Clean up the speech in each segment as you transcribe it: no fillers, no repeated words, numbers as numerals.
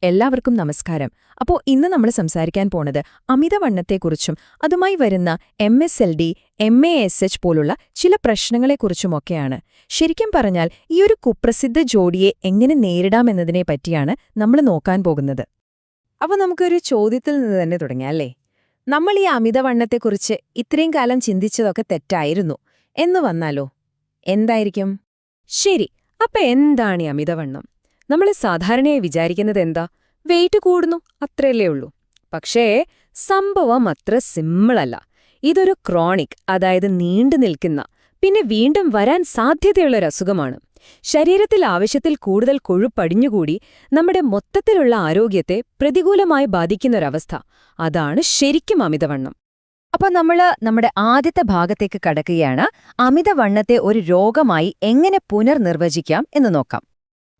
എല്ലാവർക്കും നമസ്കാരം. ഇന്ന് നമ്മൾ സംസാരിക്കാൻ പോണത് അമിതവണ്ണത്തെക്കുറിച്ചും അതുമായി വരുന്ന MSLD, MASH പോലുള്ള ചില പ്രശ്നങ്ങളെക്കുറിച്ചുമൊക്കെയാണ്. ശരിക്കും പറഞ്ഞാൽ ഈ ഒരു കുപ്രസിദ്ധ ജോഡിയെ എങ്ങനെ നേരിടാമെന്നതിനെ പറ്റിയാണ് നമ്മൾ നോക്കാൻ പോകുന്നത്. നമുക്കൊരു ചോദ്യത്തിൽ നിന്ന് തന്നെ തുടങ്ങിയാം, അല്ലേ? നമ്മൾ ഈ അമിതവണ്ണത്തെക്കുറിച്ച് ഇത്രയും കാലം ചിന്തിച്ചതൊക്കെ തെറ്റായിരുന്നു എന്ന് വന്നാലോ? എന്തായിരിക്കും? ശരി, എന്താണ് ഈ അമിതവണ്ണം? നമ്മൾ സാധാരണയായി വിചാരിക്കുന്നത് എന്താ? വെയിറ്റ് കൂടുന്നു, അത്രയല്ലേ ഉള്ളൂ. പക്ഷേ സംഭവം അത്ര സിമ്പിളല്ല. ഇതൊരു ക്രോണിക്, അതായത് നീണ്ടു നിൽക്കുന്ന, പിന്നെ വീണ്ടും വരാൻ സാധ്യതയുള്ളൊരു അസുഖമാണ്. ശരീരത്തിൽ ആവശ്യത്തിൽ കൂടുതൽ കൊഴുപ്പടിഞ്ഞുകൂടി നമ്മുടെ മൊത്തത്തിലുള്ള ആരോഗ്യത്തെ പ്രതികൂലമായി ബാധിക്കുന്നൊരവസ്ഥ. അതാണ് ശരിക്കും അമിതവണ്ണം. നമ്മൾ നമ്മുടെ ആദ്യത്തെ ഭാഗത്തേക്ക് കടക്കുകയാണ്. അമിതവണ്ണത്തെ ഒരു രോഗമായി എങ്ങനെ പുനർനിർവചിക്കാം എന്ന് നോക്കാം.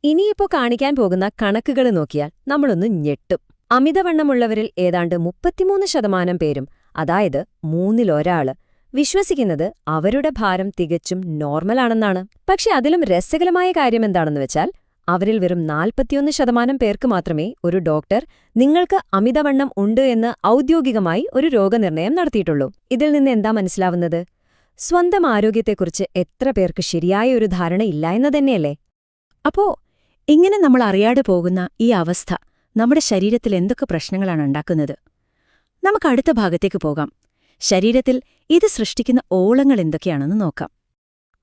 ഇനിയിപ്പോ കാണിക്കാൻ പോകുന്ന കണക്കുകൾ നോക്കിയാൽ നമ്മളൊന്ന് ഞെട്ടും. അമിതവണ്ണമുള്ളവരിൽ ഏതാണ്ട് 33% പേരും, അതായത് 1/3, വിശ്വസിക്കുന്നത് അവരുടെ ഭാരം തികച്ചും നോർമലാണെന്നാണ്. പക്ഷെ അതിലും രസകരമായ കാര്യമെന്താണെന്ന് വെച്ചാൽ അവരിൽ വെറും 41% പേർക്ക് മാത്രമേ ഒരു ഡോക്ടർ നിങ്ങൾക്ക് അമിതവണ്ണം ഉണ്ട് എന്ന് ഔദ്യോഗികമായി ഒരു രോഗനിർണയം നടത്തിയിട്ടുള്ളൂ. ഇതിൽ നിന്ന് എന്താ മനസ്സിലാവുന്നത്? സ്വന്തം ആരോഗ്യത്തെക്കുറിച്ച് എത്ര പേർക്ക് ശരിയായ ഒരു ധാരണ ഇല്ല എന്ന് തന്നെയല്ലേ? ഇങ്ങനെ നമ്മൾ അറിയാതെ പോകുന്ന ഈ അവസ്ഥ നമ്മുടെ ശരീരത്തിൽ എന്തൊക്കെ പ്രശ്നങ്ങളാണ് ഉണ്ടാക്കുന്നത്? നമുക്ക് അടുത്ത ഭാഗത്തേക്ക് പോകാം. ശരീരത്തിൽ ഇത് സൃഷ്ടിക്കുന്ന ഓളങ്ങൾ എന്തൊക്കെയാണെന്ന് നോക്കാം.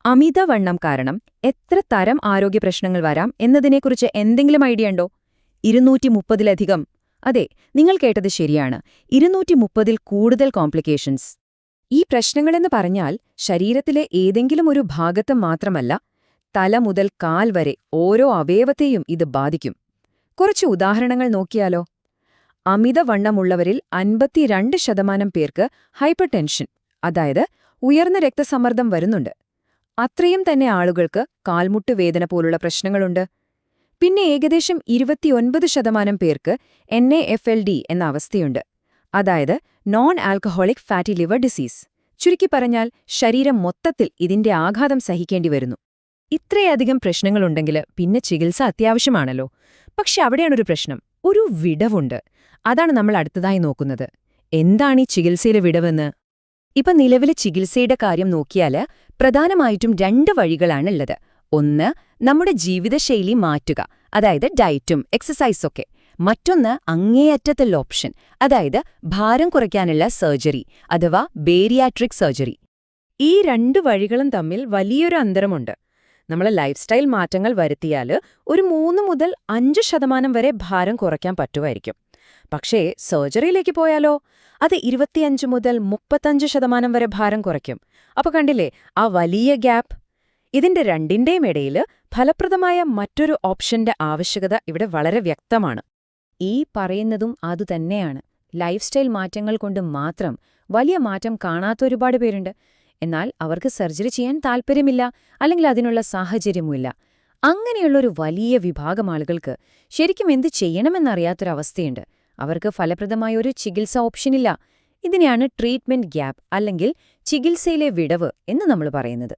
അമിതവണ്ണം കാരണം എത്ര തരം ആരോഗ്യപ്രശ്നങ്ങൾ വരാം എന്നതിനെക്കുറിച്ച് എന്തെങ്കിലും ഐഡിയ ഉണ്ടോ? 230-ലധികം. അതെ, നിങ്ങൾ കേട്ടത് ശരിയാണ്, 230-ൽ കൂടുതൽ കോംപ്ലിക്കേഷൻസ്. ഈ പ്രശ്നങ്ങളെന്ന് പറഞ്ഞാൽ ശരീരത്തിലെ ഏതെങ്കിലും ഒരു ഭാഗത്ത് മാത്രമല്ല, തല മുതൽ കാൽ വരെ ഓരോ അവയവത്തെയും ഇത് ബാധിക്കും. കുറച്ച് ഉദാഹരണങ്ങൾ നോക്കിയാലോ? അമിതവണ്ണമുള്ളവരിൽ 52% പേർക്ക് ഹൈപ്പർ ടെൻഷൻ, അതായത് ഉയർന്ന രക്തസമ്മർദ്ദം വരുന്നുണ്ട്. അത്രയും തന്നെ ആളുകൾക്ക് കാൽമുട്ടുവേദന പോലുള്ള പ്രശ്നങ്ങളുണ്ട്. പിന്നെ ഏകദേശം 29% പേർക്ക് NAFLD എന്ന അവസ്ഥയുണ്ട്, അതായത് non alcoholic fatty liver disease. ചുരുക്കി പറഞ്ഞാൽ ശരീരം മൊത്തത്തിൽ ഇതിന്റെ ആഘാതം സഹിക്കേണ്ടി വരുന്നു. ഇത്രയധികം പ്രശ്നങ്ങളുണ്ടെങ്കിൽ പിന്നെ ചികിത്സ അത്യാവശ്യമാണല്ലോ. പക്ഷെ അവിടെയാണൊരു പ്രശ്നം, ഒരു വിടവുണ്ട്. അതാണ് നമ്മൾ അടുത്തതായി നോക്കുന്നത്. എന്താണ് ഈ ചികിത്സയിലെ വിടവെന്ന്? നിലവിലെ ചികിത്സയുടെ കാര്യം നോക്കിയാൽ പ്രധാനമായിട്ടും 2 വഴികളാണുള്ളത്. ഒന്ന്, നമ്മുടെ ജീവിതശൈലി മാറ്റുക, അതായത് ഡയറ്റും എക്സസൈസൊക്കെ. മറ്റൊന്ന്, അങ്ങേയറ്റത്തുള്ള ഓപ്ഷൻ, അതായത് ഭാരം കുറയ്ക്കാനുള്ള സർജറി അഥവാ ബേരിയാട്രിക് സർജറി. ഈ 2 വഴികളും തമ്മിൽ വലിയൊരു അന്തരമുണ്ട്. നമ്മൾ ലൈഫ് സ്റ്റൈൽ മാറ്റങ്ങൾ വരുത്തിയാൽ ഒരു 3 മുതൽ 5% വരെ ഭാരം കുറയ്ക്കാൻ പറ്റുമായിരിക്കും. പക്ഷേ സർജറിയിലേക്ക് പോയാലോ? അത് 25 മുതൽ 35% വരെ ഭാരം കുറയ്ക്കും. കണ്ടില്ലേ ആ വലിയ ഗ്യാപ്പ്? ഇതിന്റെ രണ്ടിന്റെയും ഇടയിൽ ഫലപ്രദമായ മറ്റൊരു ഓപ്ഷന്റെ ആവശ്യകത ഇവിടെ വളരെ വ്യക്തമാണ്. ഈ പറയുന്നതും അതുതന്നെയാണ്. ലൈഫ് സ്റ്റൈൽ മാറ്റങ്ങൾ കൊണ്ട് മാത്രം വലിയ മാറ്റം കാണാത്ത ഒരുപാട് പേരുണ്ട്. എന്നാൽ അവർക്ക് സർജറി ചെയ്യാൻ താൽപ്പര്യമില്ല, അല്ലെങ്കിൽ അതിനുള്ള സാഹചര്യവുമില്ല. അങ്ങനെയുള്ളൊരു വലിയ വിഭാഗം ആളുകൾക്ക് ശരിക്കും എന്ത് ചെയ്യണമെന്നറിയാത്തൊരവസ്ഥയുണ്ട്. അവർക്ക് ഫലപ്രദമായ ഒരു ചികിത്സാ ഓപ്ഷനില്ല. ഇതിനെയാണ് ട്രീറ്റ്മെന്റ് ഗ്യാപ്പ് അല്ലെങ്കിൽ ചികിത്സയിലെ വിടവ് എന്ന് നമ്മൾ പറയുന്നത്.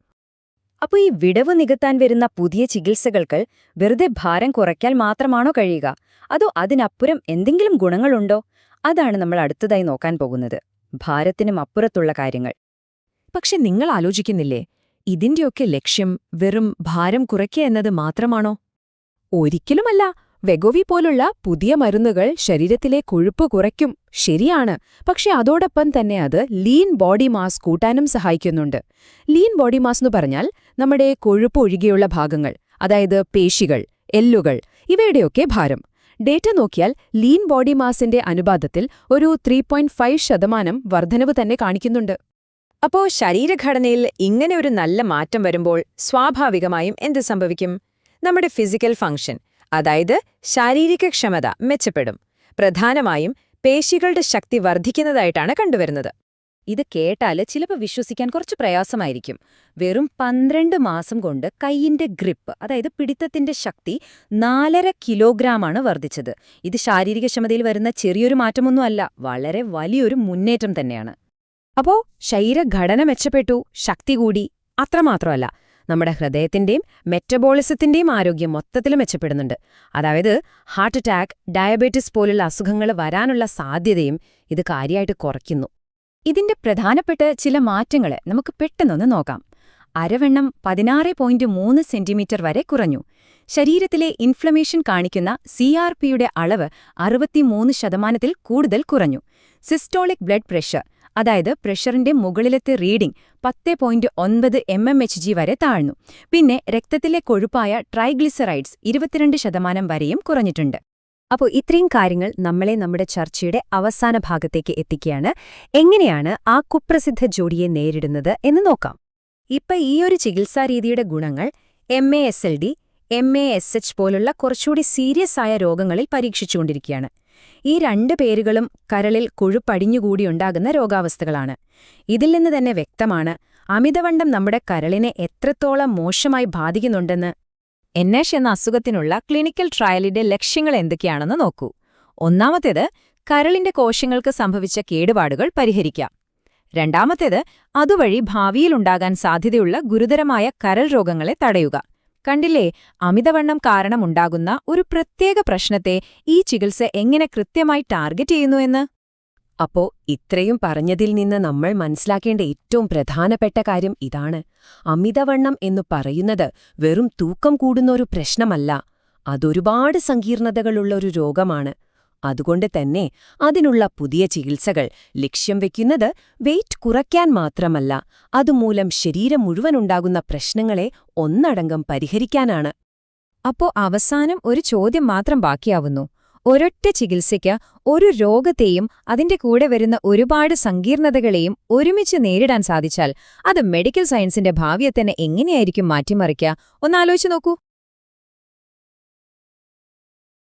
ഈ വിടവ് നികത്താൻ വരുന്ന പുതിയ ചികിത്സകൾക്ക് വെറുതെ ഭാരം കുറയ്ക്കാൻ മാത്രമാണോ കഴിയുക? അതോ അതിനപ്പുറം എന്തെങ്കിലും ഗുണങ്ങളുണ്ടോ? അതാണ് നമ്മൾ അടുത്തതായി നോക്കാൻ പോകുന്നത്. ഭാരത്തിനും അപ്പുറത്തുള്ള കാര്യങ്ങൾ. പക്ഷെ നിങ്ങൾ ആലോചിക്കുന്നില്ലേ, ഇതിന്റെയൊക്കെ ലക്ഷ്യം വെറും ഭാരം കുറയ്ക്കുക എന്നത് മാത്രമാണോ? ഒരിക്കലുമല്ല. വെഗോവി പോലുള്ള പുതിയ മരുന്നുകൾ ശരീരത്തിലെ കൊഴുപ്പ് കുറയ്ക്കും, ശരിയാണ്. പക്ഷെ അതോടൊപ്പം തന്നെ അത് ലീൻ ബോഡി മാസ് കൂട്ടാനും സഹായിക്കുന്നുണ്ട്. ലീൻ ബോഡി മാസ് എന്ന് പറഞ്ഞാൽ നമ്മുടെ കൊഴുപ്പ് ഒഴികെയുള്ള ഭാഗങ്ങൾ, അതായത് പേശികൾ, എല്ലുകൾ, ഇവയുടെയൊക്കെ ഭാരം. ഡേറ്റ നോക്കിയാൽ ലീൻ ബോഡി മാസിന്റെ അനുപാതത്തിൽ ഒരു 3.5% വർധനവ് തന്നെ കാണിക്കുന്നുണ്ട്. ശരീരഘടനയിൽ ഇങ്ങനെ ഒരു നല്ല മാറ്റം വരുമ്പോൾ സ്വാഭാവികമായും എന്ത് സംഭവിക്കും? നമ്മുടെ ഫിസിക്കൽ ഫംഗ്ഷൻ, അതായത് ശാരീരിക ക്ഷമത മെച്ചപ്പെടും. പ്രധാനമായും പേശികളുടെ ശക്തി വർദ്ധിക്കുന്നതായിട്ടാണ് കണ്ടുവരുന്നത്. ഇത് കേട്ടാൽ ചിലപ്പോൾ വിശ്വസിക്കാൻ കുറച്ച് പ്രയാസമായിരിക്കും. വെറും 12 മാസം കൊണ്ട് കൈയിന്റെ ഗ്രിപ്പ്, അതായത് പിടിത്തത്തിന്റെ ശക്തി 4.5 കിലോഗ്രാമാണ് വർദ്ധിച്ചത്. ഇത് ശാരീരിക ക്ഷമതയിൽ വരുന്ന ചെറിയൊരു മാറ്റമൊന്നുമല്ല, വളരെ വലിയൊരു മുന്നേറ്റം തന്നെയാണ്. ശരീരഘടന മെച്ചപ്പെട്ടു, ശക്തി കൂടി. അത്രമാത്രമല്ല, നമ്മുടെ ഹൃദയത്തിന്റെയും മെറ്റബോളിസത്തിന്റെയും ആരോഗ്യം മൊത്തത്തിൽ മെച്ചപ്പെടുന്നുണ്ട്. അതായത് ഹാർട്ട് അറ്റാക്ക്, ഡയബറ്റീസ് പോലുള്ള അസുഖങ്ങൾ വരാനുള്ള സാധ്യതയും ഇത് കാര്യമായിട്ട് കുറയ്ക്കുന്നു. ഇതിന്റെ പ്രധാനപ്പെട്ട ചില മാറ്റങ്ങൾ നമുക്ക് പെട്ടെന്നൊന്ന് നോക്കാം. അരവണ്ണം 16.3 സെന്റിമീറ്റർ വരെ കുറഞ്ഞു. ശരീരത്തിലെ ഇൻഫ്ലമേഷൻ കാണിക്കുന്ന CRPയുടെ അളവ് 63% കൂടുതൽ കുറഞ്ഞു. സിസ്റ്റോളിക് ബ്ലഡ് പ്രഷർ, അതായത് പ്രഷറിന്റെ മുകളിലത്തെ റീഡിംഗ് 10.9 mmHg വരെ താഴ്ന്നു. പിന്നെ രക്തത്തിലെ കൊഴുപ്പായ ട്രൈഗ്ലിസറൈഡ്സ് 22% വരെയും കുറഞ്ഞിട്ടുണ്ട്. അപ്പോൾ ഇത്രയും കാര്യങ്ങൾ നമ്മളെ നമ്മുടെ ചർച്ചയുടെ അവസാന ഭാഗത്തേക്ക് എത്തിക്കുകയാണ്. എങ്ങനെയാണ് ആ കുപ്രസിദ്ധ ജോഡിയെ നേരിടുന്നത് എന്ന് നോക്കാം. ഇപ്പൊ ഈയൊരു ചികിത്സാരീതിയുടെ ഗുണങ്ങൾ MASLD, MASH പോലുള്ള കുറച്ചുകൂടി സീരിയസ് ആയ രോഗങ്ങളിൽ പരീക്ഷിച്ചുകൊണ്ടിരിക്കുകയാണ്. ഈ രണ്ട് പേരുകളും കരളിൽ കൊഴുപ്പടിഞ്ഞുകൂടിയുണ്ടാകുന്ന രോഗാവസ്ഥകളാണ്. ഇതിൽ നിന്ന് തന്നെ വ്യക്തമാണ് അമിതവണ്ണം നമ്മുടെ കരളിനെ എത്രത്തോളം മോശമായി ബാധിക്കുന്നുണ്ടെന്ന്. NASH എന്ന അസുഖത്തിനുള്ള ക്ലിനിക്കൽ ട്രയലിന്റെ ലക്ഷ്യങ്ങൾ എന്തൊക്കെയാണെന്ന് നോക്കൂ. ഒന്നാമത്തേത്, കരളിന്റെ കോശങ്ങൾക്ക് സംഭവിച്ച കേടുപാടുകൾ പരിഹരിക്കാം. രണ്ടാമത്തേത്, അതുവഴി ഭാവിയിലുണ്ടാകാൻ സാധ്യതയുള്ള ഗുരുതരമായ കരൾ രോഗങ്ങളെ തടയുക. കണ്ടില്ലേ, അമിതവണ്ണം കാരണമുണ്ടാകുന്ന ഒരു പ്രത്യേക പ്രശ്നത്തെ ഈ ചികിത്സ എങ്ങനെ കൃത്യമായി ടാർഗറ്റ് ചെയ്യുന്നുവെന്ന്. അപ്പോ ഇത്രയും പറഞ്ഞതിൽ നിന്ന് നമ്മൾ മനസ്സിലാക്കേണ്ട ഏറ്റവും പ്രധാനപ്പെട്ട കാര്യം ഇതാണ്. അമിതവണ്ണം എന്നു പറയുന്നത് വെറും തൂക്കം കൂടുന്നൊരു പ്രശ്നമല്ല, അതൊരുപാട് സങ്കീർണതകളുള്ള ഒരു രോഗമാണ്. അതുകൊണ്ട് തന്നെ അതിനുള്ള പുതിയ ചികിത്സകൾ ലക്ഷ്യം വെക്കുന്നത് വെയിറ്റ് കുറയ്ക്കാൻ മാത്രമല്ല, അതുമൂലം ശരീരം മുഴുവനുണ്ടാകുന്ന പ്രശ്നങ്ങളെ ഒന്നടങ്കം പരിഹരിക്കാനാണ്. അപ്പോ അവസാനം ഒരു ചോദ്യം മാത്രം ബാക്കിയാവുന്നു. ഒരൊറ്റ ചികിത്സയ്ക്ക് ഒരു രോഗത്തെയും അതിന്റെ കൂടെ വരുന്ന ഒരുപാട് സങ്കീർണതകളെയും ഒരുമിച്ച് നേരിടാൻ സാധിച്ചാൽ അത് മെഡിക്കൽ സയൻസിന്റെ ഭാവിയെ തന്നെ എങ്ങനെയായിരിക്കും മാറ്റിമറിക്കുക? ഒന്നാലോചിച്ച് നോക്കൂ.